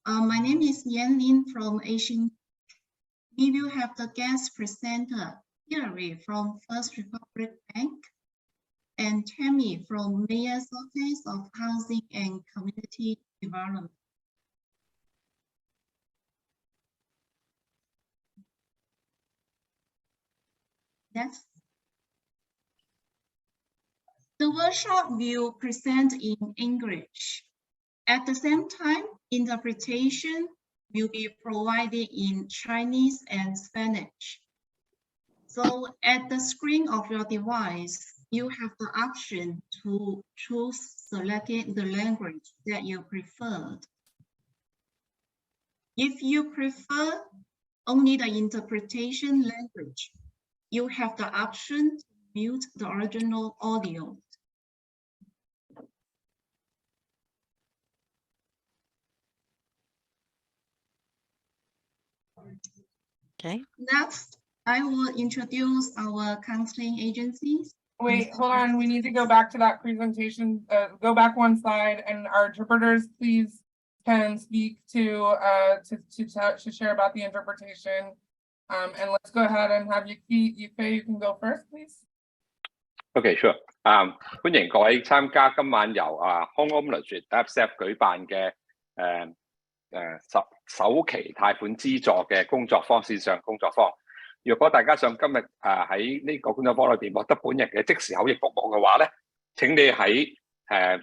My name is Yan Lin from Asian. We will have the guest presenter, Hilary from First Republic Bank, and Tammy from Mayor's Office of Housing and Community Development. Next. The workshop will present in English. At the same time, interpretation will be provided in Chinese and Spanish. So at the screen of your device, you have the option to choose selecting the language that you preferred. If you prefer only the interpretation language, you have the option to mute the original audio. Okay. Next, I will introduce our counseling agencies. Wait, hold on. We need to go back to that presentation. Go back one slide, and our interpreters, please, can speak to share about the interpretation. And let's go ahead and have Yifei, you can go first, please. Okay, sure. 歡迎各位參加今晚由homeownership DALP 舉辦嘅首期貸款資助嘅工作坊線上工作坊。如果大家想今日喺呢個工作坊裏邊獲得本人嘅即時口譯服務嘅話咧，請你喺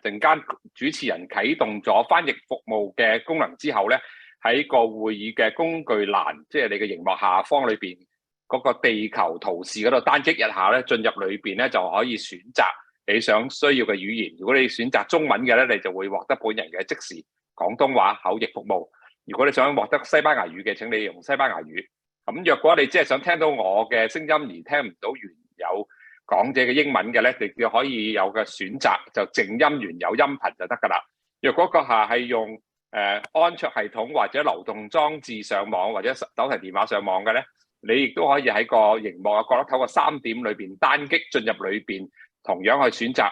陣間主持人啟動咗翻譯服務嘅功能之後咧，喺個會議嘅工具欄，即係你嘅熒幕下方裏邊嗰個地球圖示嗰度單擊一下咧，進入裏邊咧就可以選擇你想需要嘅語言。如果你選擇中文嘅咧，你就會獲得本人嘅即時廣東話口譯服務。如果你想獲得西班牙語嘅，請你用西班牙語。咁若果你只係想聽到我嘅聲音而聽唔到原有講者嘅英文嘅咧，你就可以有嘅選擇就靜音原有音頻就得㗎啦。若果閣下係用安卓系統或者流動裝置上網或者手提電話上網嘅咧，你亦都可以喺個熒幕嘅角落頭個3點裏邊單擊進入裏邊，同樣去選擇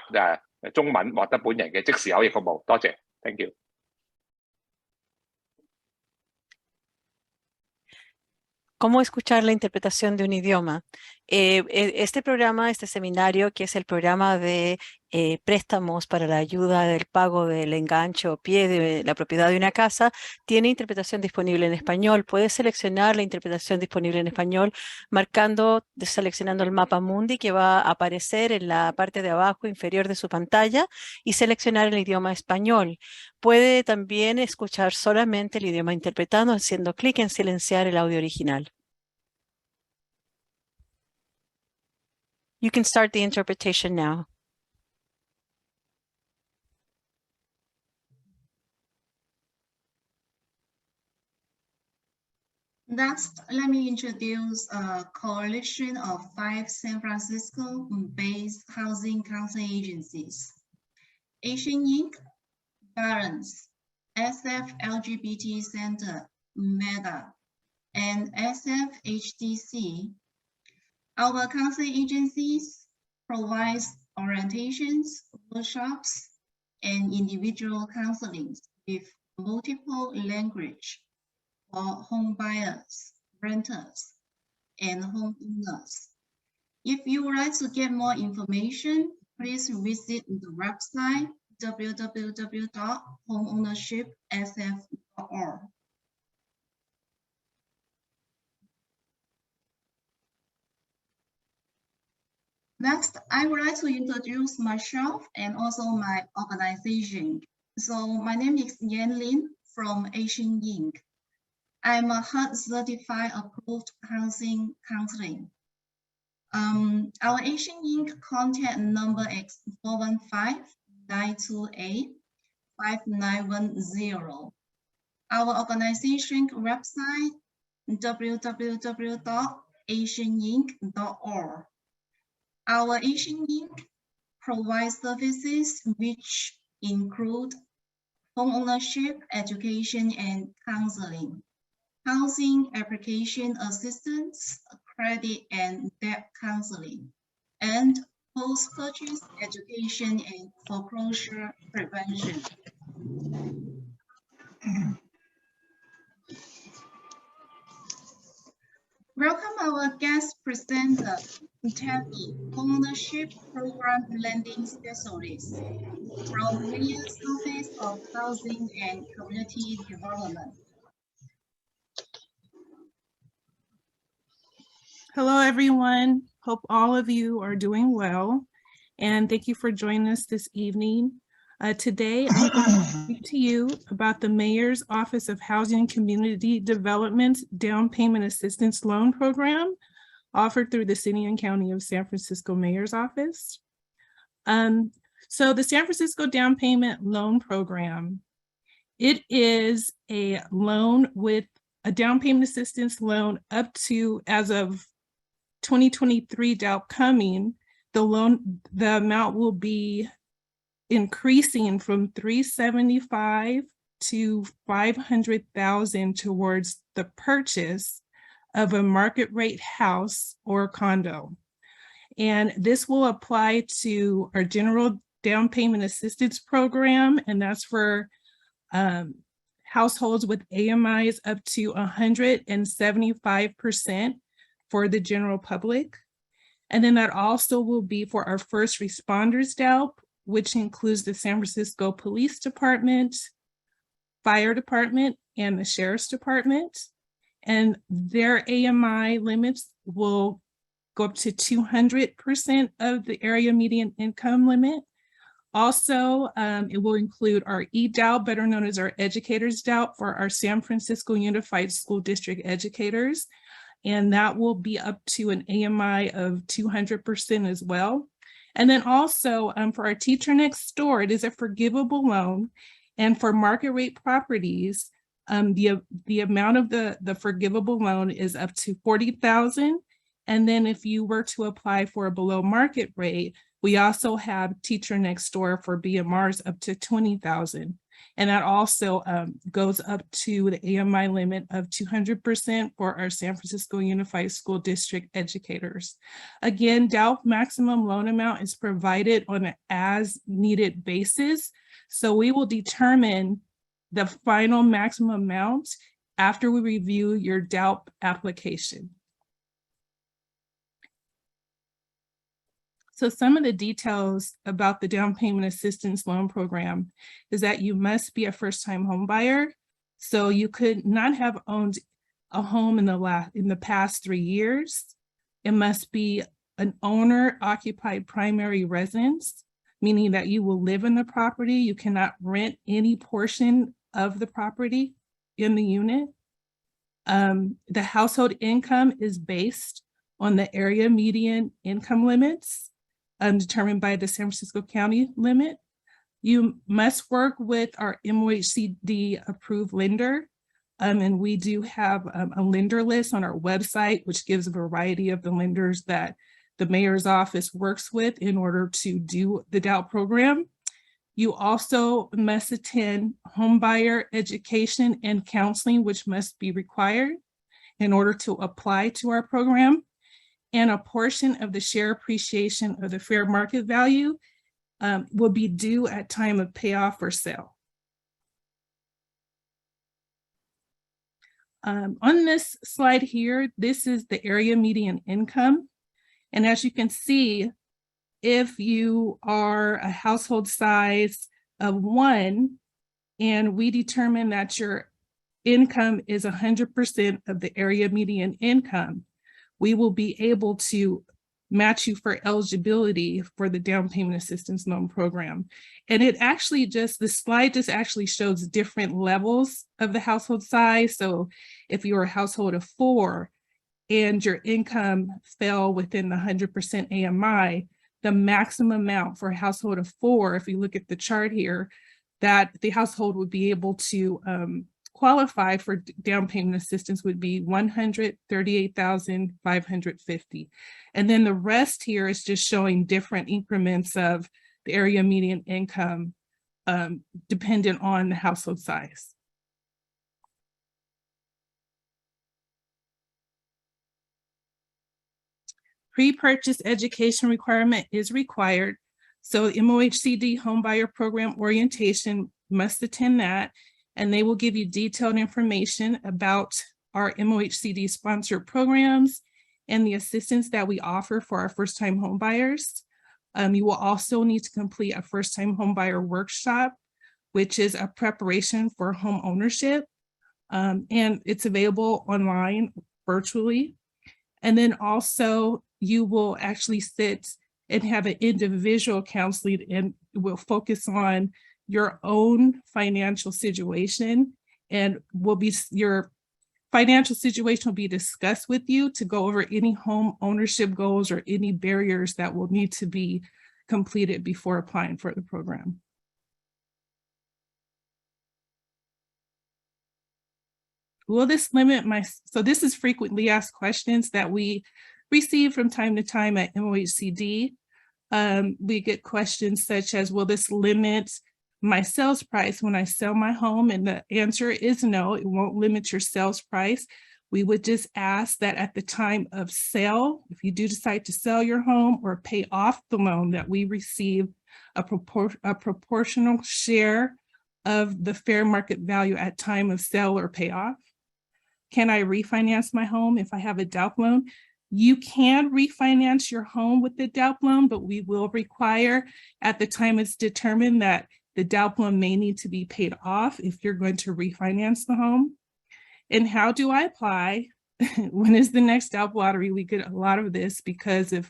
中文獲得本人嘅即時口譯服務。多謝 ，thank you。¿Cómo escuchar la interpretación de un idioma? Este programa, este seminario, que es el programa de préstamos para la ayuda del pago del enganche o pie de la propiedad de una casa, tiene interpretación disponible en español. Puedes seleccionar la interpretación disponible en español seleccionando el mapa mundi que va a aparecer en la parte de abajo inferior de su pantalla y seleccionar el idioma español. Puede también escuchar solamente el idioma interpretado haciendo clic en silenciar el audio original. You can start the interpretation now. Next, let me introduce a coalition of 5 San Francisco-based housing counseling agencies: Asian Inc., Balance, SF LGBT Center, MEDA, and SFHDC. Our counseling agencies provide orientations, workshops, and individual counseling with multiple language for home buyers, renters, and homeowners. If you would like to get more information, please visit the website www.homeownerships.sf.org. Next, I would like to introduce myself and also my organization. So my name is Yan Lin from Asian Inc. I'm a HUD certified approved housing counseling. Our Asian Inc. contact number is 415-928-5910. Our organization website www.asianinc.org. Our Asian Inc. provides services which include homeownership, education and counseling, housing application assistance, credit and debt counseling, and post-purchase education and foreclosure prevention. our guest presenter, Tammy, Homeownership Program Lending Specialist from Mayor's Office of Housing and Community Development. Hello, everyone. Hope all of you are doing well. And thank you for joining us this evening. Today, I'm going to speak to you about the Mayor's Office of Housing and Community Development Down Payment Assistance Loan Program offered through the City and County of San Francisco Mayor's Office. So the San Francisco Down Payment Loan Program, it is a loan with a down payment assistance loan up to, as of 2023 DALP coming, the amount will be increasing from $375,000 to $500,000 towards the purchase of a market rate house or condo. And this will apply to our general down payment assistance program, and that's for households with AMIs up to 175% for the general public. And then that also will be for our first responders DALP, which includes the San Francisco Police Department, Fire Department, and the Sheriff's Department. And their AMI limits will go up to 200% of the area median income limit. Also, it will include our EDALP, better known as our Educators DALP, for our San Francisco Unified School District educators. And that will be up to an AMI of 200% as well. And then also for our teacher next door, it is a forgivable loan. And for market rate properties, the amount of the forgivable loan is up to $40,000. And then if you were to apply for a below market rate, we also have teacher next door for BMRs up to $20,000. And that also goes up to the AMI limit of 200% for our San Francisco Unified School District educators. Again, DALP maximum loan amount is provided on an as needed basis. So we will determine the final maximum amount after we review your DALP application. So some of the details about the down payment assistance loan program is that you must be a first-time home buyer. So you could not have owned a home in the past 3 years. It must be an owner-occupied primary residence, meaning that you will live in the property. You cannot rent any portion of the property in the unit. The household income is based on the area median income limits determined by the San Francisco County limit. You must work with our MOHCD approved lender. And we do have a lender list on our website, which gives a variety of the lenders that the mayor's office works with in order to do the DALP program. You also must attend home buyer education and counseling, which must be required in order to apply to our program. And a portion of the share appreciation of the fair market value will be due at time of payoff or sale. On this slide here, this is the area median income. And as you can see, if you are a household size of 1, and we determine that your income is 100% of the area median income, we will be able to match you for eligibility for the down payment assistance loan program. And it actually the slide just actually shows different levels of the household size. So if you're a household of 4 and your income fell within the 100% AMI, the maximum amount for a household of 4, if you look at the chart here, that the household would be able to qualify for down payment assistance would be $138,550. And then the rest here is just showing different increments of the area median income dependent on the household size. Pre-purchase education requirement is required. So MOHCD homebuyer program orientation must attend that, and they will give you detailed information about our MOHCD sponsored programs and the assistance that we offer for our first-time home buyers. You will also need to complete a first-time home buyer workshop, which is a preparation for home ownership. And it's available online virtually. And then also you will actually sit and have an individual counseling, and will focus on your own financial situation, and your financial situation will be discussed with you to go over any home ownership goals or any barriers that will need to be completed before applying for the program. Will this limit so this is frequently asked questions that we receive from time to time at MOHCD. We get questions such as, will this limit my sales price when I sell my home? And the answer is no, it won't limit your sales price. We would just ask that at the time of sale, if you do decide to sell your home or pay off the loan, that we receive a proportional share of the fair market value at time of sale or payoff. Can I refinance my home if I have a DALP loan? You can refinance your home with the DALP loan, but we will require at the time it's determined that the DALP loan may need to be paid off if you're going to refinance the home. And how do I apply? When is the next DALP lottery? We get a lot of this because if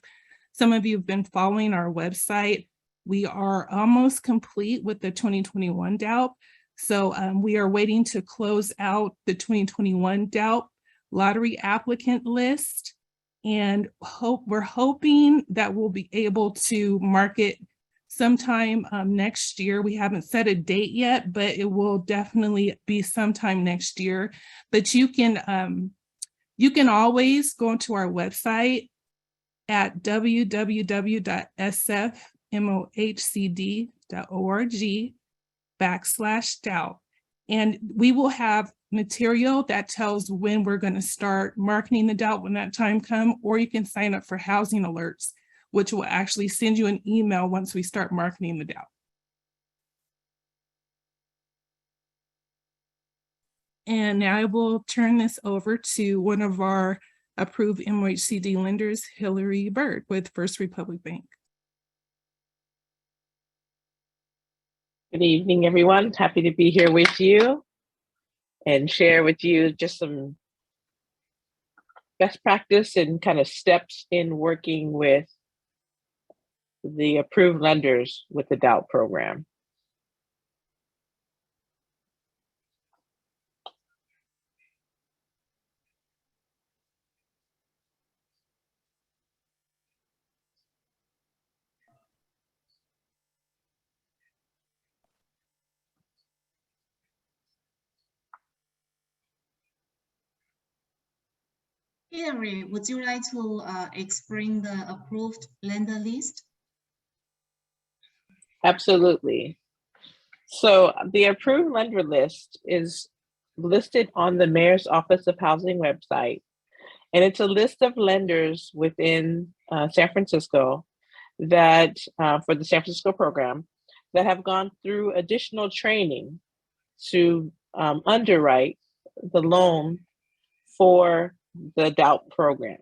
some of you have been following our website, we are almost complete with the 2021 DALP. So we are waiting to close out the 2021 DALP lottery applicant list. And we're hoping that we'll be able to market sometime next year. We haven't set a date yet, but it will definitely be sometime next year. But you can always go onto our website at www.sfmohcd.org/DALP. And we will have material that tells when we're going to start marketing the DALP when that time comes, or you can sign up for housing alerts, which will actually send you an email once we start marketing the DALP. And now I will turn this over to one of our approved MOHCD lenders, Hillary Bird with First Republic Bank. Good evening, everyone. Happy to be here with you and share with you just some best practice and kind of steps in working with the approved lenders with the DALP program. Hillary, would you like to explain the approved lender list? Absolutely. So the approved lender list is listed on the Mayor's Office of Housing website. And it's a list of lenders within San Francisco that, for the San Francisco program, that have gone through additional training to underwrite the loan for the DALP program.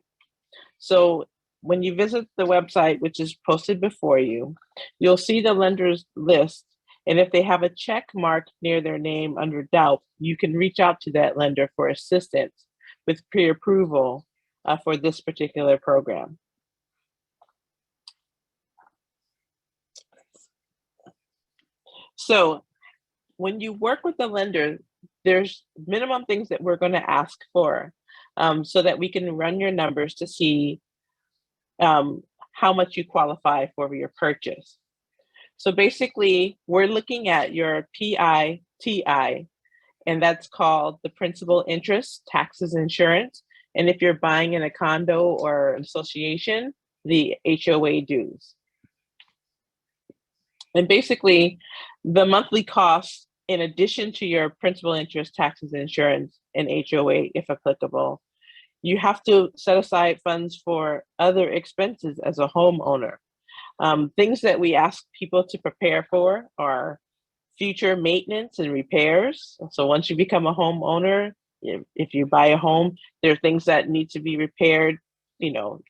So when you visit the website, which is posted before you, you'll see the lenders list. And if they have a check mark near their name under DALP, you can reach out to that lender for assistance with pre-approval for this particular program. So when you work with the lender, there's minimum things that we're going to ask for so that we can run your numbers to see how much you qualify for your purchase. So basically, we're looking at your PITI, and that's called the principal, interest, taxes, insurance. And if you're buying in a condo or an association, the HOA dues. And basically, the monthly costs, in addition to your principal, interest, taxes, insurance, and HOA, if applicable, you have to set aside funds for other expenses as a homeowner. Things that we ask people to prepare for are future maintenance and repairs. So once you become a homeowner, if you buy a home, there are things that need to be repaired,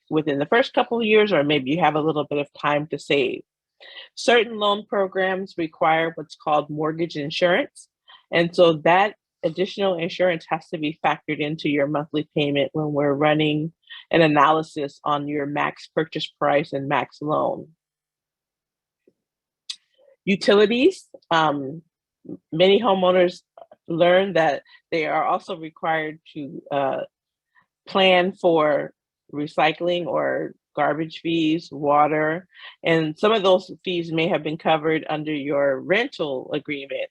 within the first couple of years, or maybe you have a little bit of time to save. Certain loan programs require what's called mortgage insurance. And so that additional insurance has to be factored into your monthly payment when we're running an analysis on your max purchase price and max loan. Utilities, many homeowners learn that they are also required to plan for recycling or garbage fees, water, and some of those fees may have been covered under your rental agreement.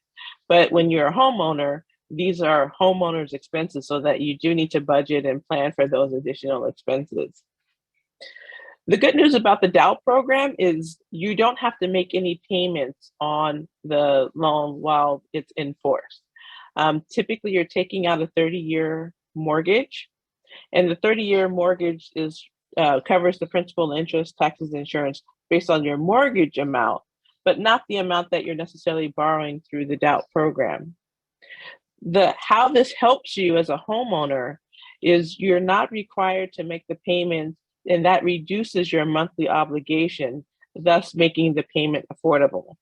But when you're a homeowner, these are homeowners' expenses, so that you do need to budget and plan for those additional expenses. The good news about the DALP program is you don't have to make any payments on the loan while it's in force. Typically, you're taking out a 30-year mortgage, and the 30-year mortgage is covers the principal, interest, taxes, insurance based on your mortgage amount, but not the amount that you're necessarily borrowing through the DALP program. How this helps you as a homeowner is you're not required to make the payments, and that reduces your monthly obligation, thus making the payment affordable.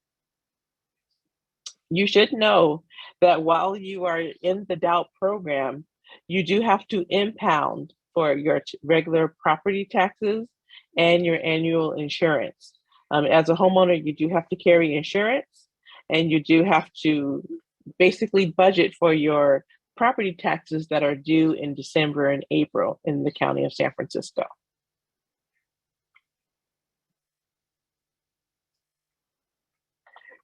You should know that while you are in the DALP program, you do have to impound for your regular property taxes and your annual insurance. As a homeowner, you do have to carry insurance, and you do have to basically budget for your property taxes that are due in December and April in the county of San Francisco.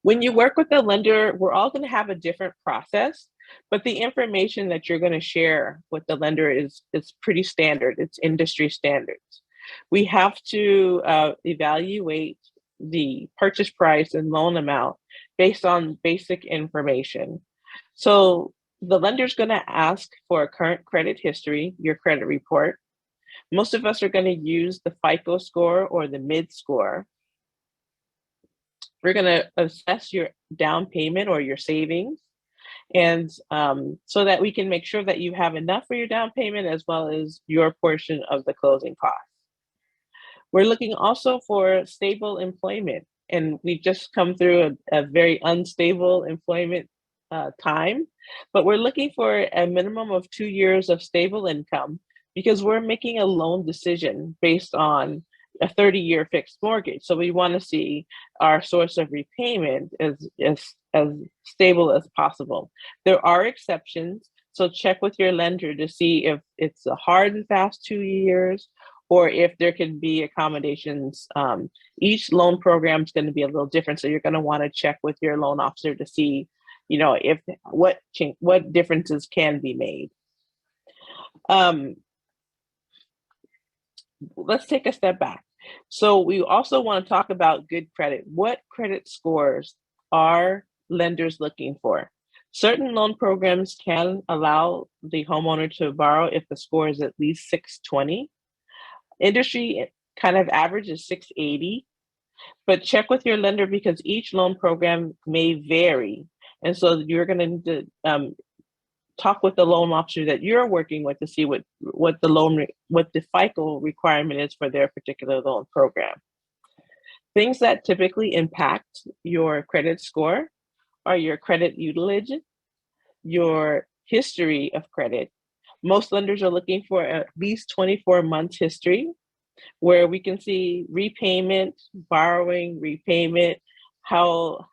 When you work with a lender, we're all going to have a different process, but the information that you're going to share with the lender is pretty standard. It's industry standards. We have to evaluate the purchase price and loan amount based on basic information. So the lender's going to ask for a current credit history, your credit report. Most of us are going to use the FICO score or the MID score. We're going to assess your down payment or your savings, and so that we can make sure that you have enough for your down payment as well as your portion of the closing costs. We're looking also for stable employment, and we've just come through a very unstable employment time, but we're looking for a minimum of 2 years of stable income, because we're making a loan decision based on a 30-year fixed mortgage. So we want to see our source of repayment as stable as possible. There are exceptions, so check with your lender to see if it's a hard and fast 2 years, or if there can be accommodations. Each loan program is going to be a little different, so you're going to want to check with your loan officer to see, if what differences can be made. Let's take a step back. So we also want to talk about good credit. What credit scores are lenders looking for? Certain loan programs can allow the homeowner to borrow if the score is at least 620. Industry kind of average is 680, but check with your lender because each loan program may vary. And so you're going to need to talk with the loan officer that you're working with to see what the FICO requirement is for their particular loan program. Things that typically impact your credit score are your credit utilization, your history of credit. Most lenders are looking for at least 24 months history, where we can see repayment, borrowing, repayment, how,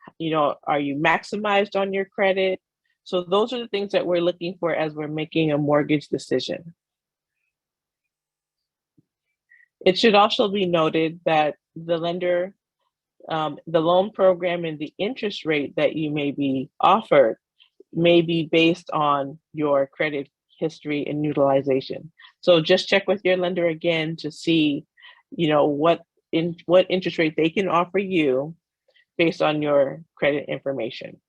are you maximized on your credit? So those are the things that we're looking for as we're making a mortgage decision. It should also be noted that the lender, the loan program and the interest rate that you may be offered may be based on your credit history and utilization. So just check with your lender again to see, what interest rate they can offer you based on your credit information.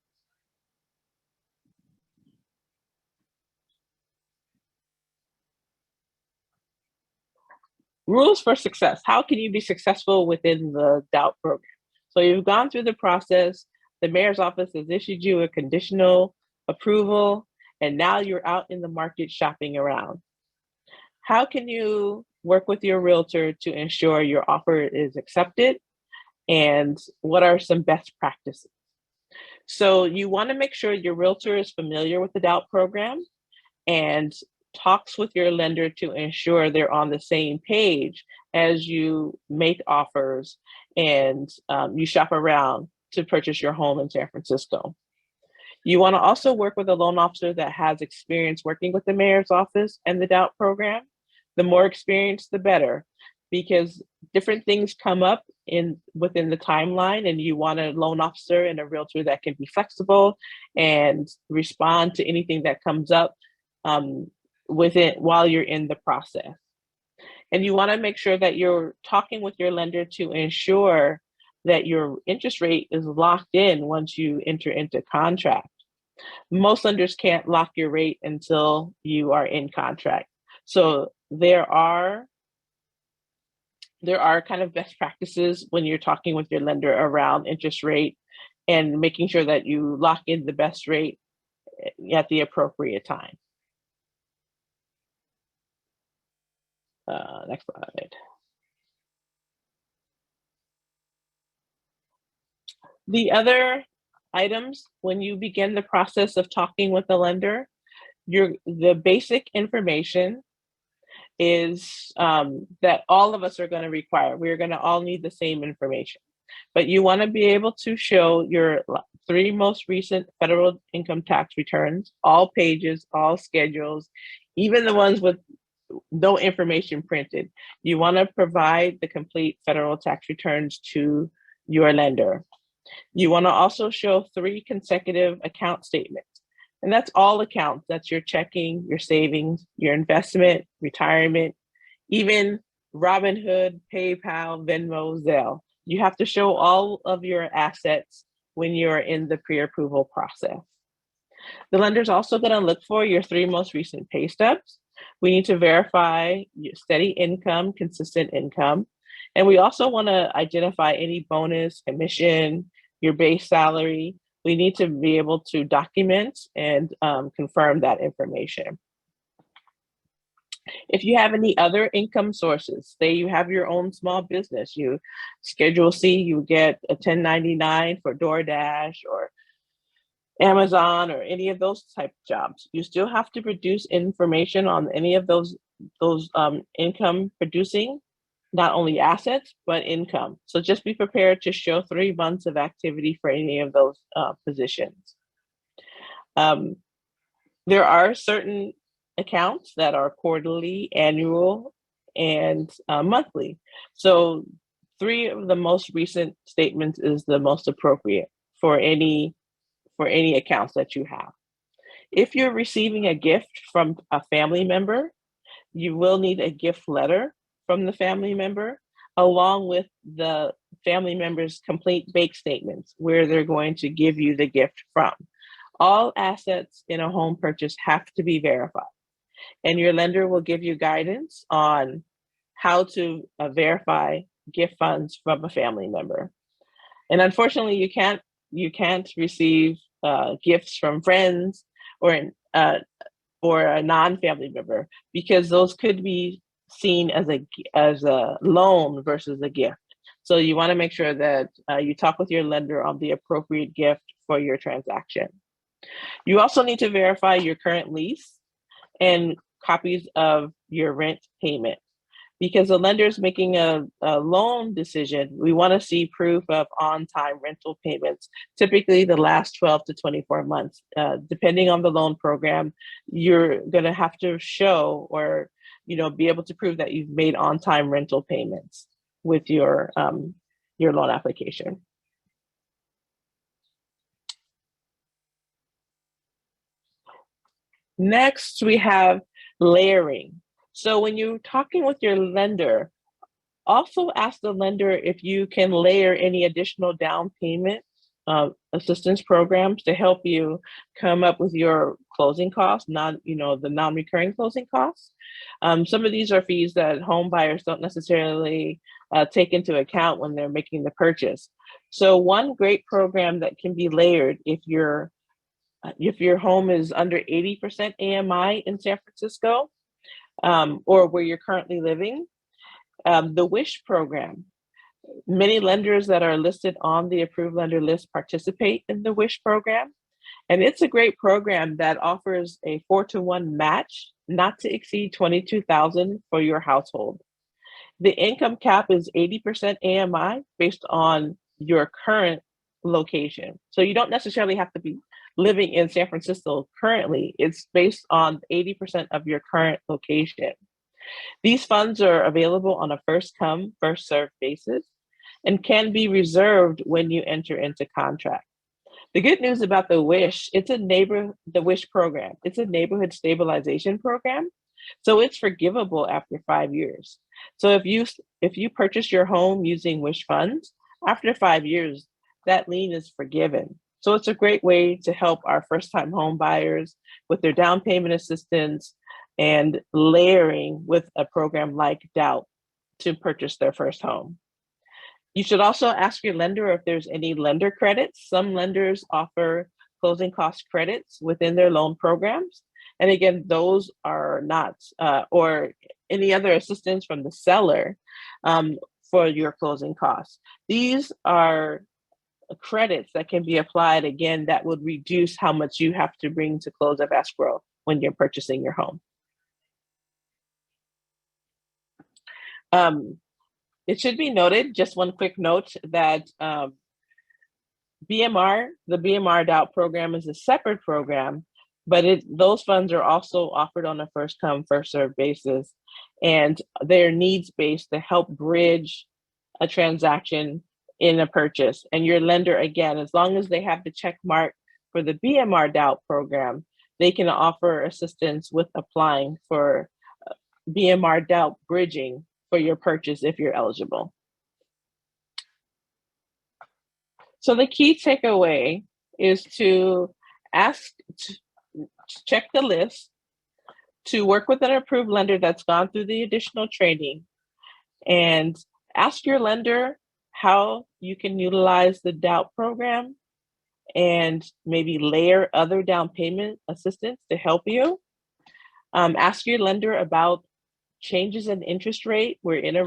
Rules for success. How can you be successful within the DALP program? So you've gone through the process, the mayor's office has issued you a conditional approval, and now you're out in the market shopping around. How can you work with your realtor to ensure your offer is accepted, and what are some best practices. So you want to make sure your realtor is familiar with the DALP program and talks with your lender to ensure they're on the same page as you make offers and you shop around to purchase your home in San Francisco. You want to also work with a loan officer that has experience working with the mayor's office and the DALP program. The more experience, the better, because different things come up within the timeline, and you want a loan officer and a realtor that can be flexible and respond to anything that comes up with it while you're in the process. And you want to make sure that you're talking with your lender to ensure that your interest rate is locked in once you enter into contract. Most lenders can't lock your rate until you are in contract. So there are kind of best practices when you're talking with your lender around interest rate and making sure that you lock in the best rate at the appropriate time. Next slide. The other items when you begin the process of talking with the lender, the basic information is that all of us are going to require. We're going to all need the same information, but you want to be able to show your 3 most recent federal income tax returns, all pages, all schedules, even the ones with no information printed. You want to provide the complete federal tax returns to your lender. You want to also show 3 consecutive account statements. And that's all accounts. That's your checking, your savings, your investment, retirement, even Robinhood, PayPal, Venmo, Zelle. You have to show all of your assets when you're in the pre-approval process. The lender's also going to look for your 3 most recent pay stubs. We need to verify your steady income, consistent income. And we also want to identify any bonus, commission, your base salary. We need to be able to document and confirm that information. If you have any other income sources, say you have your own small business, you Schedule C, you get a 1099 for DoorDash or Amazon or any of those type of jobs, you still have to produce information on any of those income producing, not only assets, but income. So just be prepared to show 3 months of activity for any of those positions. There are certain accounts that are quarterly, annual, and monthly. So 3 of the most recent statements is the most appropriate for any accounts that you have. If you're receiving a gift from a family member, you will need a gift letter from the family member, along with the family member's complete bank statements where they're going to give you the gift from. All assets in a home purchase have to be verified, and your lender will give you guidance on how to verify gift funds from a family member. And unfortunately, you can't receive gifts from friends or a non-family member, because those could be seen as a loan versus a gift. So you want to make sure that you talk with your lender on the appropriate gift for your transaction. You also need to verify your current lease and copies of your rent payment. Because the lender is making a loan decision, we want to see proof of on-time rental payments, typically the last 12 to 24 months. Depending on the loan program, you're going to have to show or be able to prove that you've made on-time rental payments with your loan application. Next, we have layering. So when you're talking with your lender, also ask the lender if you can layer any additional down payment assistance programs to help you come up with your closing costs, the non-recurring closing costs. Some of these are fees that home buyers don't necessarily take into account when they're making the purchase. So one great program that can be layered if your home is under 80% AMI in San Francisco, or where you're currently living, The WISH program. Many lenders that are listed on the approved lender list participate in the WISH program. And it's a great program that offers a 4-to-1 match, not to exceed $22,000 for your household. The income cap is 80% AMI based on your current location. So you don't necessarily have to be living in San Francisco currently. It's based on 80% of your current location. These funds are available on a first come, first served basis and can be reserved when you enter into contract. The good news about the WISH, the WISH program, it's a neighborhood stabilization program. So it's forgivable after 5 years. So if you purchase your home using WISH funds, after 5 years, that lien is forgiven. So it's a great way to help our first-time home buyers with their down payment assistance and layering with a program like DALP to purchase their first home. You should also ask your lender if there's any lender credits. Some lenders offer closing cost credits within their loan programs. And again, those are not, or any other assistance from the seller for your closing costs. These are credits that can be applied, again, that would reduce how much you have to bring to close of escrow when you're purchasing your home. It should be noted, just one quick note, that the BMR DALP program is a separate program, but those funds are also offered on a first come, first served basis, and they're needs-based to help bridge a transaction in a purchase. And your lender, again, as long as they have the check mark for the BMR DALP program, they can offer assistance with applying for BMR DALP bridging for your purchase if you're eligible. So the key takeaway is to check the list, to work with an approved lender that's gone through the additional training, and ask your lender how you can utilize the DALP program and maybe layer other down payment assistance to help you. Ask your lender about changes in interest rate. We're in a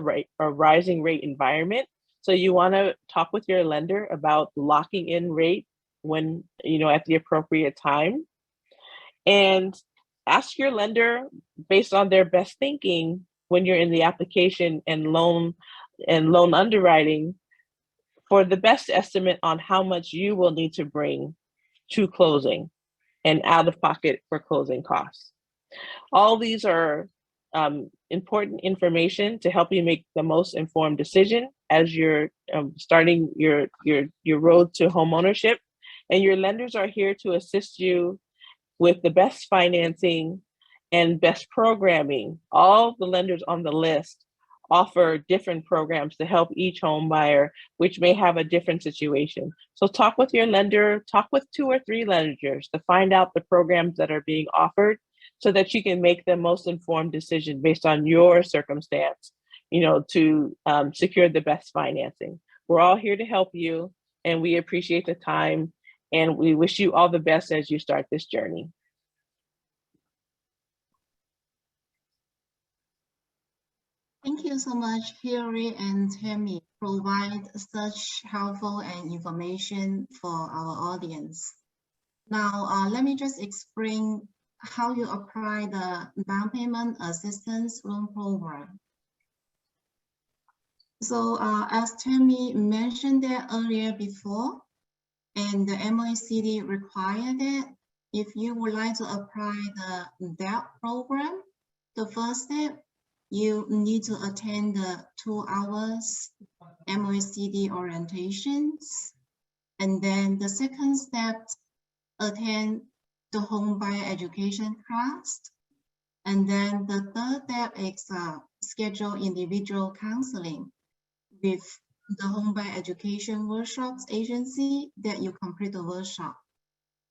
rising rate environment. So you want to talk with your lender about locking in rate when, at the appropriate time. And ask your lender based on their best thinking when you're in the application and loan underwriting for the best estimate on how much you will need to bring to closing and out of pocket for closing costs. All these are important information to help you make the most informed decision as you're starting your road to home ownership. And your lenders are here to assist you with the best financing and best programming. All the lenders on the list offer different programs to help each home buyer, which may have a different situation. So talk with your lender, talk with 2 or 3 lenders to find out the programs that are being offered so that you can make the most informed decision based on your circumstance, to secure the best financing. We're all here to help you, and we appreciate the time, and we wish you all the best as you start this journey. Thank you so much, Hillary and Tammy, provide such helpful and information for our audience. Now, let me just explain how you apply the down payment assistance loan program. So as Tammy mentioned that earlier before, and the MOECD required that if you would like to apply the DALP program, the first step, you need to attend the 2 hours MOECD orientations. And then the second step, attend the home buyer education class. And then the third step is schedule individual counseling with the home buyer education workshops agency that you complete the workshop.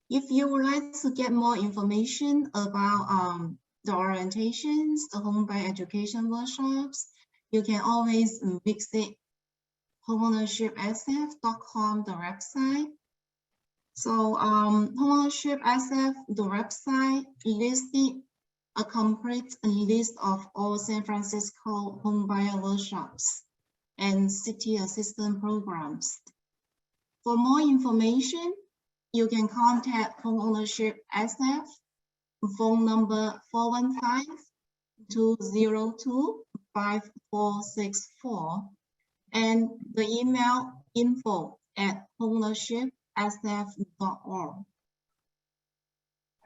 If you would like to get more information about the orientations, the home buyer education workshops, you can always visit homeownershipsf.com, the website. So homeownership SF, the website listed a complete list of all San Francisco homebuyer workshops and city assistance programs. For more information, you can contact Homeownership SF, phone number 415-202-5464, and the email info@homeownershipsf.org.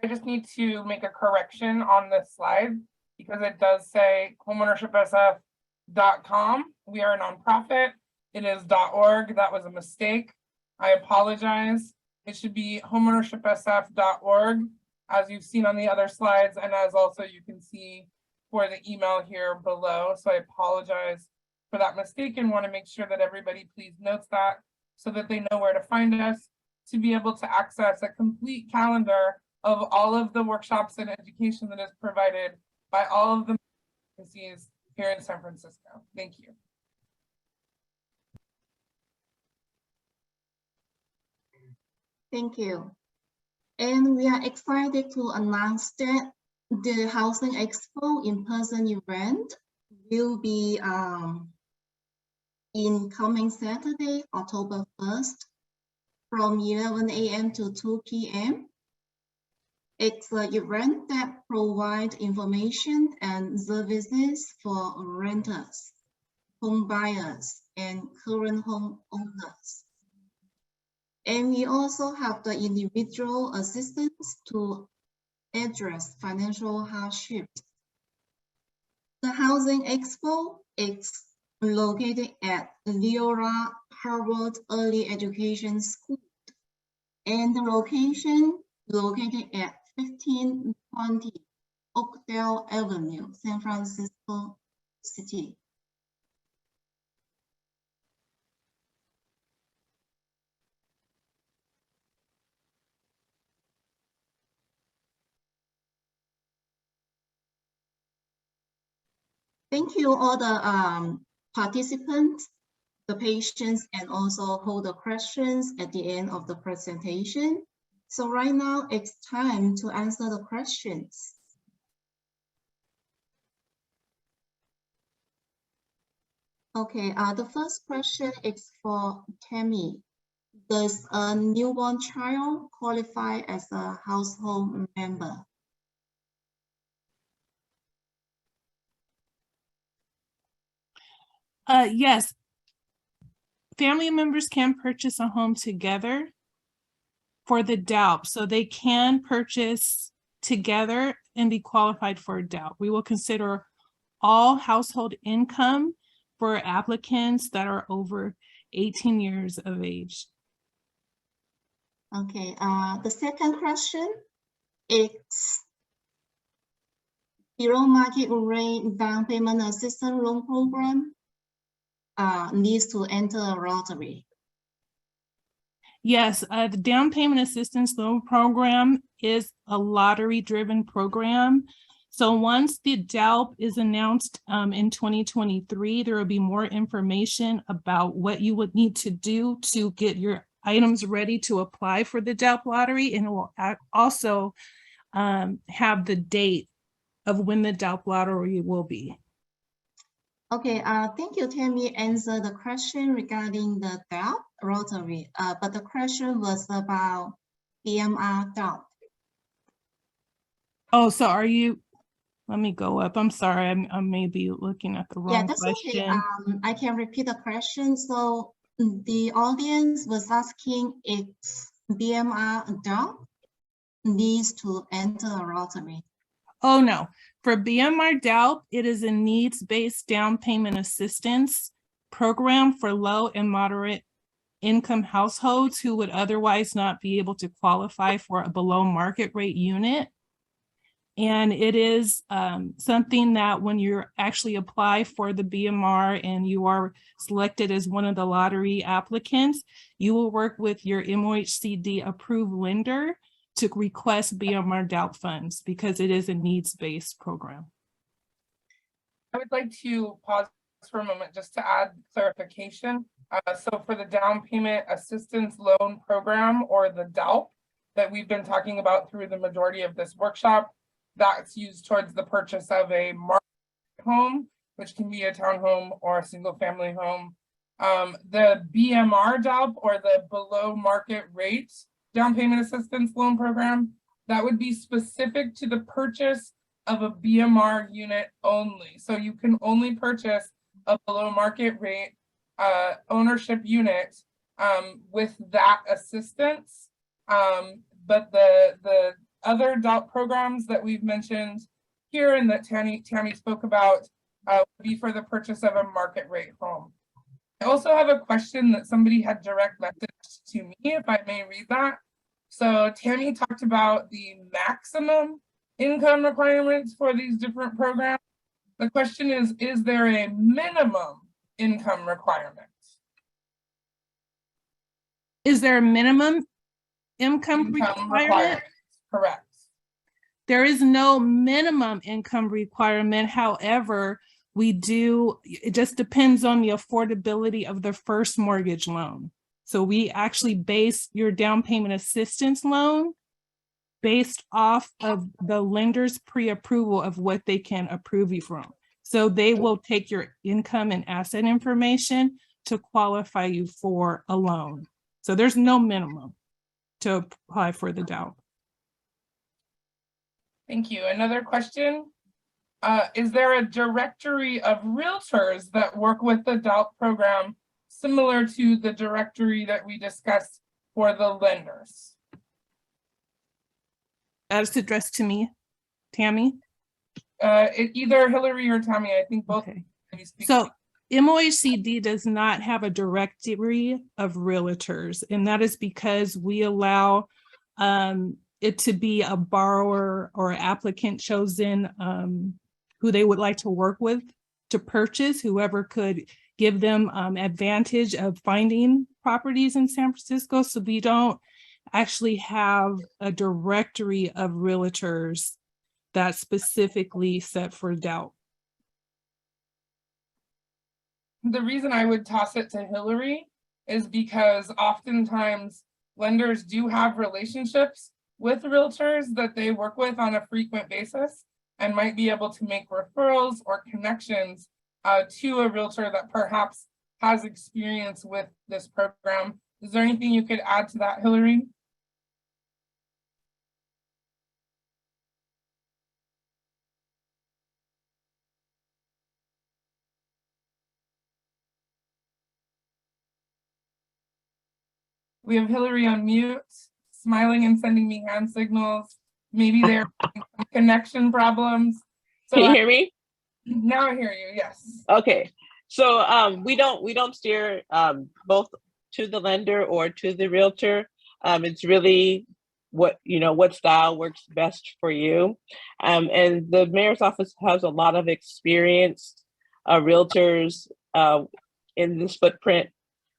I just need to make a correction on this slide because it does say homeownershipsf.com. We are a nonprofit. It is .org. That was a mistake. I apologize. It should be homeownershipsf.org, as you've seen on the other slides, and as also you can see for the email here below. So I apologize for that mistake and want to make sure that everybody please notes that so that they know where to find us to be able to access a complete calendar of all of the workshops and education that is provided by all of the agencies here in San Francisco. Thank you. Thank you. And we are excited to announce that the Housing Expo in-person event will be in coming Saturday, October 1st, from 11 a.m. to 2 p.m. It's an event that provides information and services for renters, home buyers, and current home owners. And we also have the individual assistance to address financial hardships. The Housing Expo is located at Leora Harvard Early Education School, and the location located at 1520 Oakdale Avenue, San Francisco City. Thank you all the participants, the patients, and also hold the questions at the end of the presentation. So right now it's time to answer the questions. Okay, the first question is for Tammy. Does a newborn child qualify as a household member? Yes, family members can purchase a home together for the DALP, so they can purchase together and be qualified for a DALP. We will consider all household income for applicants that are over 18 years of age. Okay, the second question is below market rate down payment assistance loan program needs to enter a lottery. Yes, the down payment assistance loan program is a lottery-driven program. So once the DALP is announced in 2023, there will be more information about what you would need to do to get your items ready to apply for the DALP lottery, and it will also have the date of when the DALP lottery will be. Okay, thank you, Tammy. Answer the question regarding the DALP lottery, but the question was about BMR DALP. Oh, so are you? Let me go up. I'm sorry, I may be looking at the wrong that's question. Okay. I can repeat the question. So the audience was asking if BMR DALP needs to enter a lottery. Oh, no. For BMR DALP, it is a needs-based down payment assistance program for low and moderate income households who would otherwise not be able to qualify for a below market rate unit. And it is something that when you actually apply for the BMR and you are selected as one of the lottery applicants, you will work with your MOHCD approved lender to request BMR DALP funds because it is a needs-based program. I would like to pause for a moment just to add clarification. So for the down payment assistance loan program, or the DALP, that we've been talking about through the majority of this workshop, that's used towards the purchase of a market home, which can be a townhome or a single family home. The BMR DALP, or the below market rate down payment assistance loan program, that would be specific to the purchase of a BMR unit only. So you can only purchase a below market rate ownership unit with that assistance. But the other DALP programs that we've mentioned here and that Tammy spoke about would be for the purchase of a market rate home. I also have a question that somebody had direct messaged to me, if I may read that. So Tammy talked about the maximum income requirements for these different programs. The question is there a minimum income requirement? Is there a minimum income requirement? Correct. There is no minimum income requirement. However, it just depends on the affordability of the first mortgage loan. So we actually base your down payment assistance loan based off of the lender's pre-approval of what they can approve you from. So they will take your income and asset information to qualify you for a loan. So there's no minimum to apply for the DALP. Thank you. Another question. Is there a directory of realtors that work with the DALP program similar to the directory that we discussed for the lenders? That's addressed to me, Tammy. Either Hillary or Tammy, I think both. Okay. So MOHCD does not have a directory of realtors, and that is because we allow it to be a borrower or applicant chosen who they would like to work with to purchase, whoever could give them advantage of finding properties in San Francisco. So we don't actually have a directory of realtors that's specifically set for DALP. The reason I would toss it to Hillary is because oftentimes lenders do have relationships with realtors that they work with on a frequent basis and might be able to make referrals or connections to a realtor that perhaps has experience with this program. Is there anything you could add to that, Hillary? We have Hillary on mute, smiling and sending me hand signals. Maybe there are some connection problems. So Can you hear me? Now I hear you, yes. Okay, so we don't steer both to the lender or to the realtor. It's really what style works best for you. And the mayor's office has a lot of experienced realtors in this footprint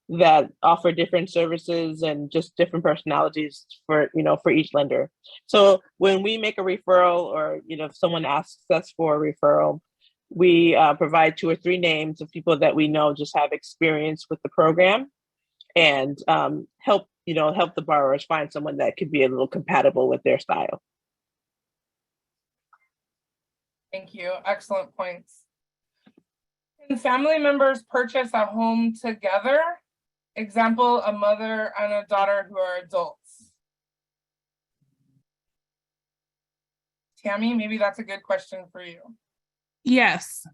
that offer different services and just different personalities for each lender. So when we make a referral, or if someone asks us for a referral, we provide 2 or 3 names of people that we know just have experience with the program, and help the borrowers find someone that could be a little compatible with their style. Thank you. Excellent points. Can family members purchase a home together? Example, a mother and a daughter who are adults. Tammy, maybe that's a good question for you. Yes.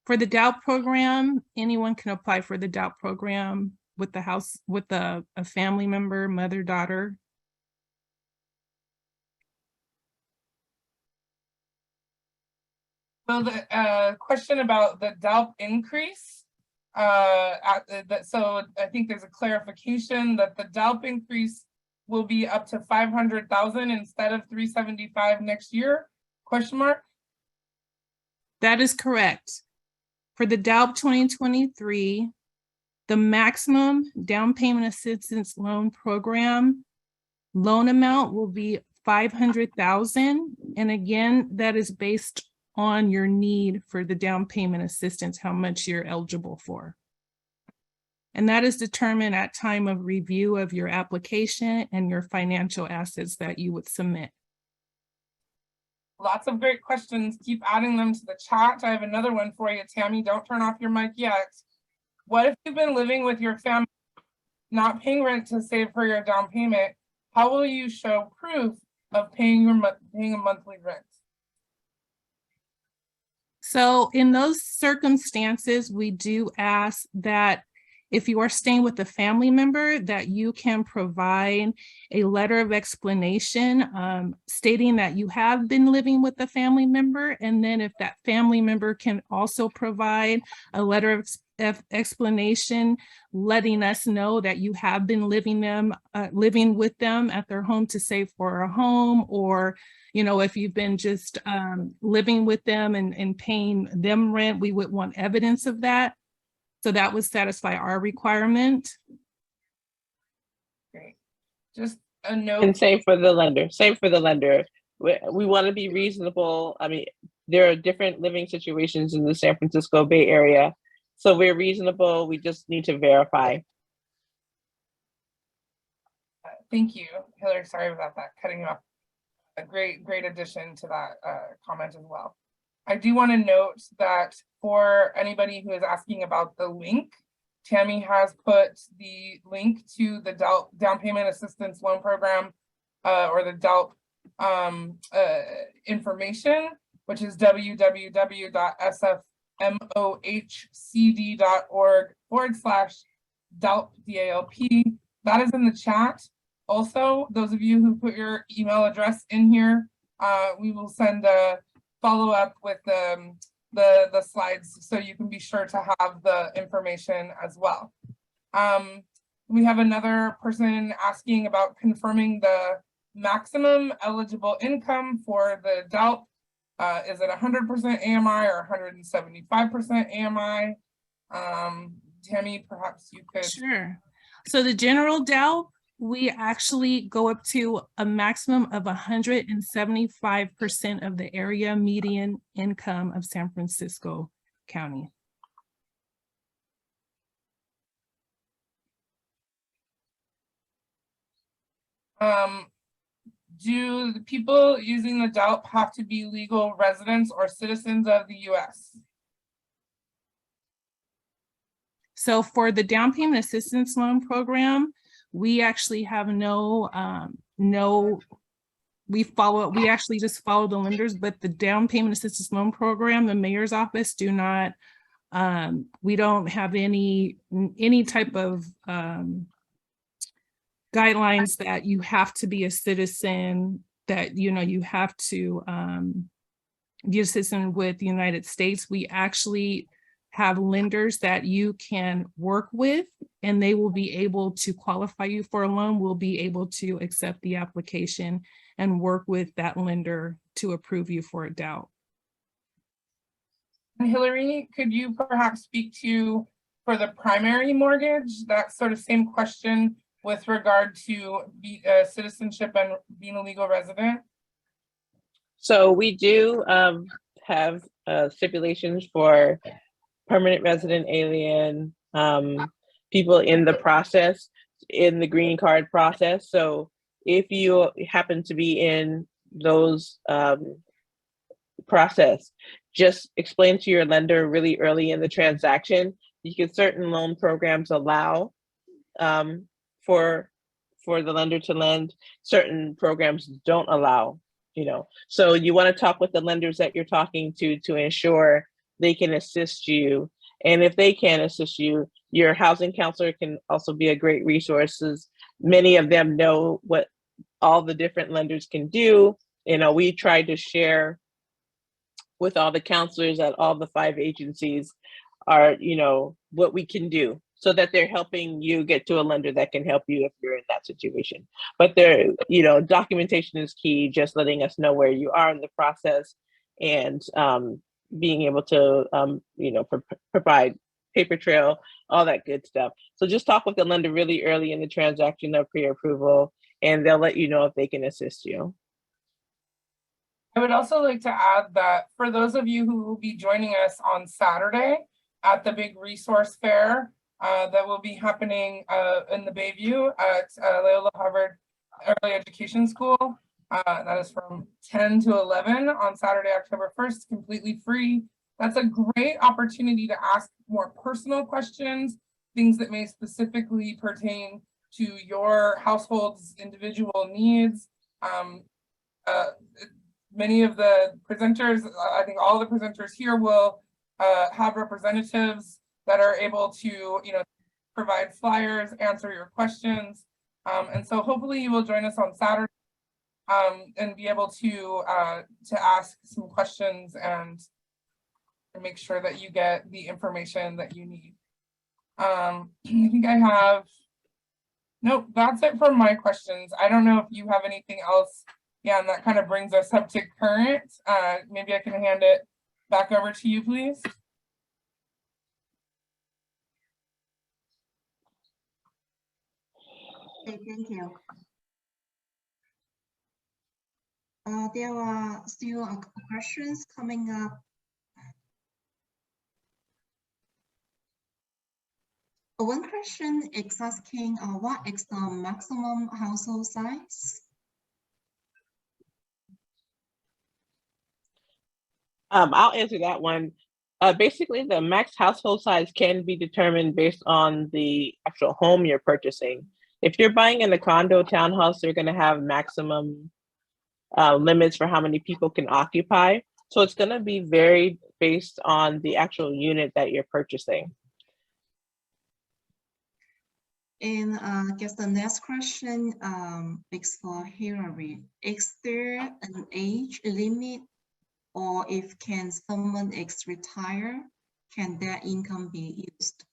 For the DALP program, anyone can apply for the DALP program with a family member, mother, daughter. So the question about the DALP increase, so I think there's a clarification that the DALP increase will be up to 500,000 instead of 375 next year, question mark? That is correct. For the DALP 2023, the maximum down payment assistance loan program loan amount will be 500,000. And again, that is based on your need for the down payment assistance, how much you're eligible for. And that is determined at time of review of your application and your financial assets that you would submit. Lots of great questions. Keep adding them to the chat. I have another one for you, Tammy. Don't turn off your mic yet. What if you've been living with your family, not paying rent to save for your down payment? How will you show proof of paying a monthly rent? So in those circumstances, we do ask that if you are staying with a family member, that you can provide a letter of explanation stating that you have been living with a family member. And then if that family member can also provide a letter of explanation, letting us know that you have been living with them at their home to save for a home, or if you've been just living with them and paying them rent, we would want evidence of that. So that would satisfy our requirement. Great. Just a note. And same for the lender. Same for the lender. We want to be reasonable. I mean, there are different living situations in the San Francisco Bay Area. So we're reasonable. We just need to verify. Thank you, Hillary. Sorry about that, cutting you off. A great addition to that comment as well. I do want to note that for anybody who is asking about the link, Tammy has put the link to the DALP, Down Payment Assistance Loan Program, or the DALP information, which is www.sfmohcd.org/DALP, DALP. That is in the chat. Also, those of you who put your email address in here, we will send a follow-up with the slides so you can be sure to have the information as well. We have another person asking about confirming the maximum eligible income for the DALP. Is it 100% AMI or 175% AMI? Tammy, perhaps you could. Sure. So the general DALP, we actually go up to a maximum of 175% of the area median income of San Francisco County. Do the people using the DALP have to be legal residents or citizens of the US? So for the down payment assistance loan program, we actually have we actually just follow the lenders, but the down payment assistance loan program, the mayor's office do not, we don't have any type of guidelines that you have to be a citizen, that, you have to be a citizen with the United States. We actually have lenders that you can work with, and they will be able to qualify you for a loan. We'll be able to accept the application and work with that lender to approve you for a DALP. Hillary, could you perhaps speak to, for the primary mortgage, that sort of same question with regard to citizenship and being a legal resident? So we do have stipulations for permanent resident alien, people in the process, in the green card process. So if you happen to be in those process, just explain to your lender really early in the transaction, because certain loan programs allow for the lender to lend, certain programs don't allow, So you want to talk with the lenders that you're talking to ensure they can assist you. And if they can assist you, your housing counselor can also be a great resource. Many of them know what all the different lenders can do. We try to share with all the counselors at all the 5 agencies what we can do, so that they're helping you get to a lender that can help you if you're in that situation. But documentation is key, just letting us know where you are in the process, and being able to, provide paper trail, all that good stuff. So just talk with the lender really early in the transaction of pre-approval, and they'll let you know if they can assist you. I would also like to add that for those of you who will be joining us on Saturday at the big resource fair that will be happening in the Bayview at Loyola Harvard Early Education School, That is from 10 to 11 on Saturday, October 1st, completely free. That's a great opportunity to ask more personal questions, things that may specifically pertain to your household's individual needs. Many of the presenters, I think all the presenters here will have representatives that are able to, provide flyers, answer your questions. And so hopefully you will join us on Saturday and be able to ask some questions and make sure that you get the information that you need. I think I have, nope, that's it for my questions. I don't know if you have anything else. Yeah, and that kind of brings us up to current. Maybe I can hand it back over to you, please. Okay, thank you. There are still questions coming up. One question is asking, what is the maximum household size? I'll answer that one. Basically, the max household size can be determined based on the actual home you're purchasing. If you're buying in a condo townhouse, they're going to have maximum limits for how many people can occupy. So it's going to be varied based on the actual unit that you're purchasing. And I guess the next question is for Hillary. Is there an age limit, or if someone is retired, can their income be used?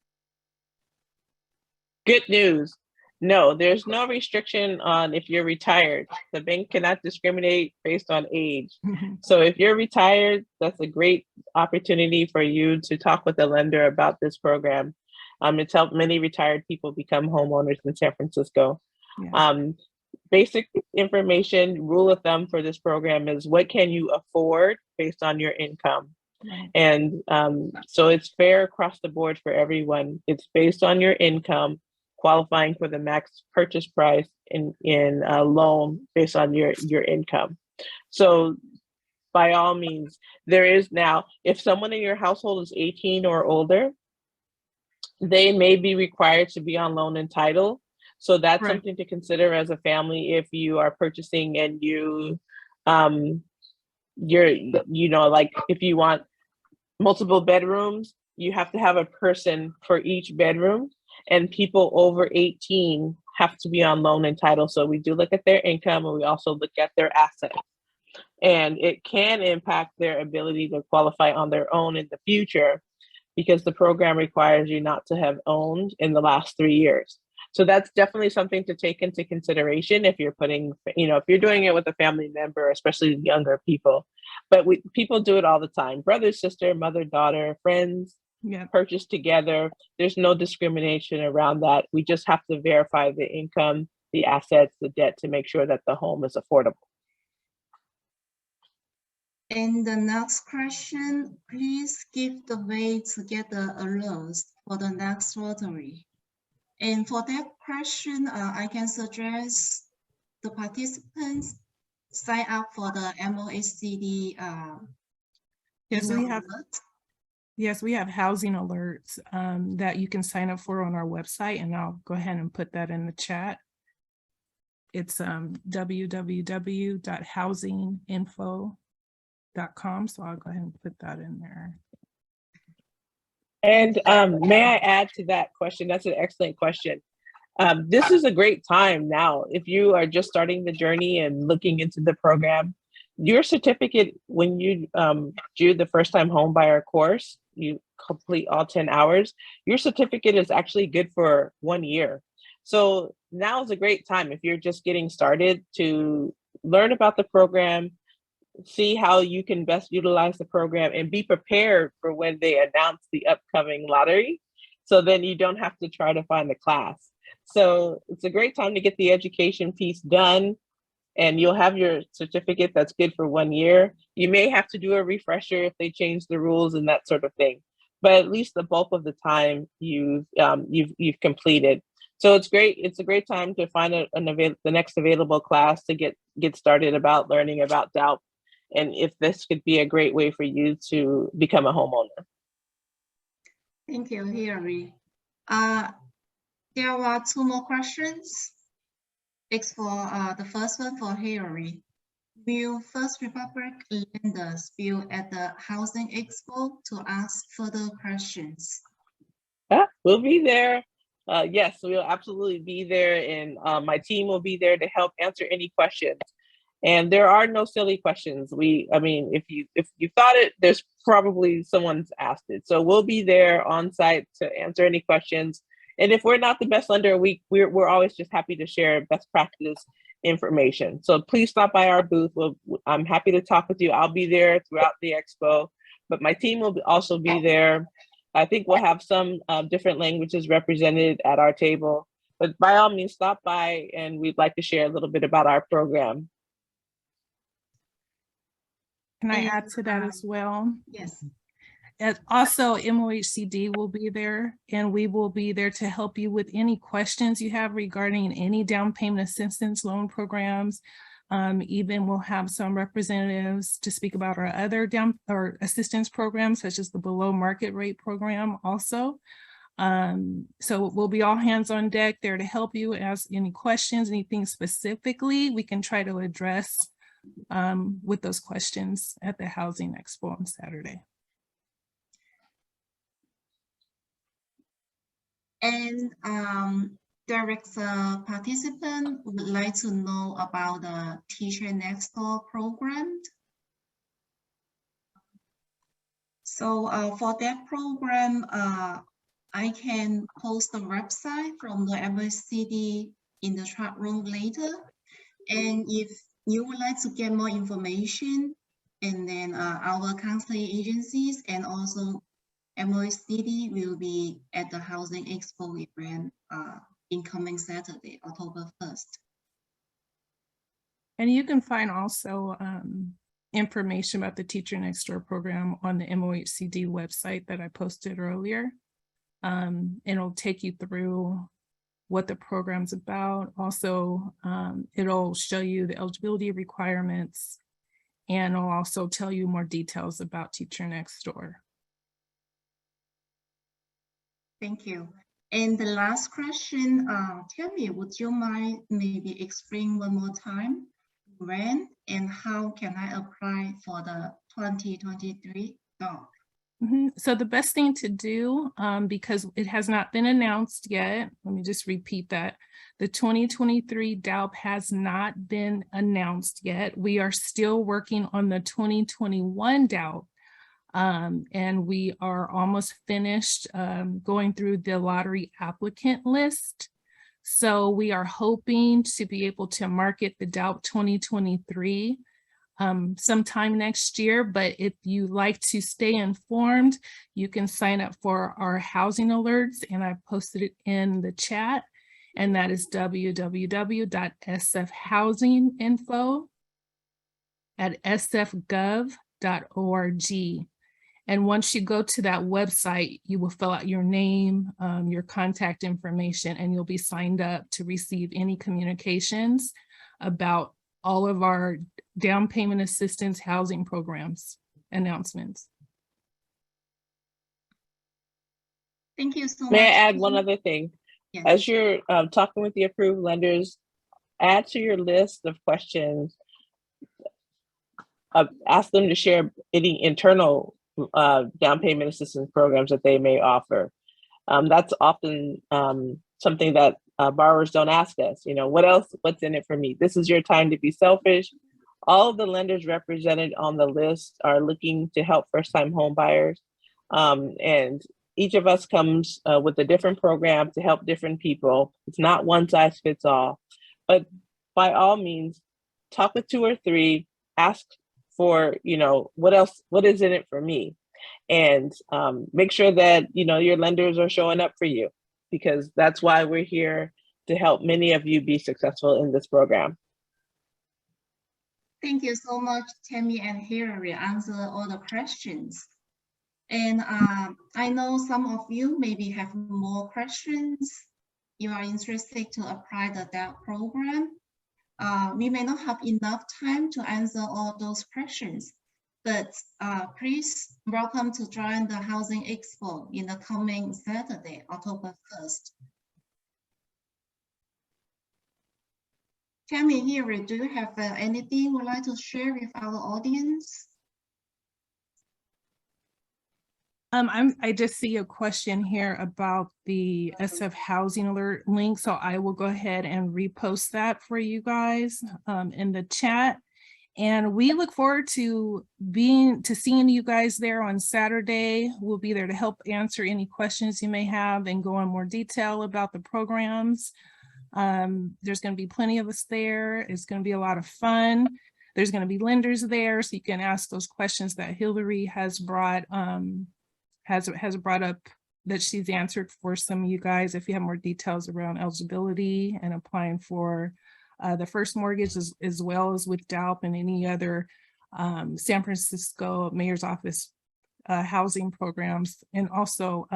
Good news. No, there's no restriction on if you're retired. The bank cannot discriminate based on age. So if you're retired, that's a great opportunity for you to talk with the lender about this program. It's helped many retired people become homeowners in San Francisco. Yeah. Basic information, rule of thumb for this program is what can you afford based on your income? Right. And so it's fair across the board for everyone. It's based on your income, qualifying for the max purchase price in a loan based on your income. So by all means, there is now, if someone in your household is 18 or older, they may be required to be on loan and title. So that's right. Something to consider as a family if you are purchasing and like if you want multiple bedrooms, you have to have a person for each bedroom, and people over 18 have to be on loan and title. So we do look at their income, and we also look at their assets. And it can impact their ability to qualify on their own in the future, because the program requires you not to have owned in the last 3 years. So that's definitely something to take into consideration if you're if you're doing it with a family member, especially younger people. But people do it all the time. Brother, sister, mother, daughter, friends, purchase together. There's no discrimination around that. We just have to verify the income, the assets, the debt to make sure that the home is affordable. And the next question, please give the way to get the alerts for the next lottery. And for that question, I can suggest the participants sign up for the MOSCD. Yes, we have housing alerts that you can sign up for on our website, and I'll go ahead and put that in the chat. It's www.housinginfo.com. So I'll go ahead and put that in there. And may I add to that question? That's an excellent question. This is a great time now. If you are just starting the journey and looking into the program, your certificate, when you do the first time home buyer course, you complete all 10 hours, your certificate is actually good for 1 year. So now is a great time if you're just getting started to learn about the program, see how you can best utilize the program, and be prepared for when they announce the upcoming lottery. So then you don't have to try to find the class. So it's a great time to get the education piece done, and you'll have your certificate that's good for 1 year. You may have to do a refresher if they change the rules and that sort of thing, but at least the bulk of the time you've completed. So it's great. It's a great time to find the next available class to get started about learning about DALP, and if this could be a great way for you to become a homeowner. Thank you, Hilary. There are two more questions. It's for the first one for Hilary. Will First Republic lenders be at the Housing Expo to ask further questions? We'll be there. Yes, we'll absolutely be there, and my team will be there to help answer any questions. And there are no silly questions. I mean, if you thought it, there's probably someone's asked it. So we'll be there on site to answer any questions. And if we're not the best lender, we're always just happy to share best practice information. So please stop by our booth. I'm happy to talk with you. I'll be there throughout the expo, but my team will also be there. I think we'll have some different languages represented at our table, but by all means, stop by, and we'd like to share a little bit about our program. Can I add to that as well? Yes. And also, MOHCD will be there, and we will be there to help you with any questions you have regarding any down payment assistance loan programs. Even we'll have some representatives to speak about our other down or assistance programs, such as the below market rate program also. So we'll be all hands on deck there to help you, ask any questions, anything specifically we can try to address with those questions at the Housing Expo on Saturday. And there is a participant who would like to know about the Teacher Next Door program. So for that program, I can post the website from the MOHCD in the chat room later. And if you would like to get more information, and then our counseling agencies and also MOHCD will be at the Housing Expo event in coming Saturday, October 1st. And you can find also information about the Teacher Next Door program on the MOHCD website that I posted earlier. It'll take you through what the program's about. Also, it'll show you the eligibility requirements, and it'll also tell you more details about Teacher Next Door. Thank you. And the last question, tell me, would you mind maybe explain one more time when and how can I apply for the 2023 DALP? So the best thing to do, because it has not been announced yet, let me just repeat that. The 2023 DALP has not been announced yet. We are still working on the 2021 DALP. And we are almost finished going through the lottery applicant list. So we are hoping to be able to market the DALP 2023 sometime next year. But if you like to stay informed, you can sign up for our housing alerts, and I posted it in the chat. And that is www.sfhousing.info@sfgov.org. And once you go to that website, you will fill out your name, your contact information, and you'll be signed up to receive any communications about all of our down payment assistance housing programs announcements. Thank you so much. May I add one other thing? Yes. As you're talking with the approved lenders, add to your list of questions, ask them to share any internal down payment assistance programs that they may offer. That's often something that borrowers don't ask us, what's in it for me? This is your time to be selfish. All of the lenders represented on the list are looking to help first-time home buyers. And each of us comes with a different program to help different people. It's not one size fits all, but by all means, talk with 2 or 3, ask for, what is in it for me? And make sure that, your lenders are showing up for you, because that's why we're here to help many of you be successful in this program. Thank you so much, Tammy and Hilary, answer all the questions. And I know some of you maybe have more questions. you are interested to apply the DALP program. We may not have enough time to answer all those questions, but please welcome to join the Housing Expo in the coming Saturday, October 1st. Tammy, here, do you have anything you would like to share with our audience? I just see a question here about the SF Housing Alert link, so I will go ahead and repost that for you guys in the chat. And we look forward to seeing you guys there on Saturday. We'll be there to help answer any questions you may have and go in more detail about the programs. There's going to be plenty of us there. It's going to be a lot of fun. There's going to be lenders there, so you can ask those questions that Hillary has brought up, that she's answered for some of you guys. If you have more details around eligibility and applying for the first mortgage, as well as with DALP and any other San Francisco Mayor's Office housing programs, and also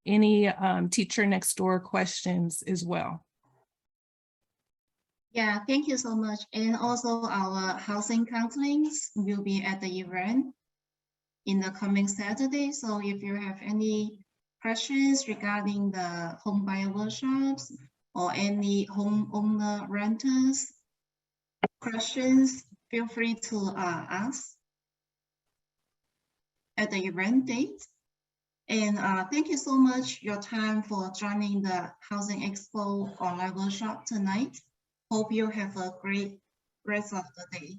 any teacher next door questions as well. Yeah, thank you so much. And also our housing counselings will be at the event in the coming Saturday. So if you have any questions regarding the home buyer workshops or any homeowner renters questions, feel free to ask at the event date. And thank you so much your time for joining the Housing Expo online workshop tonight. Hope you have a great rest of the day.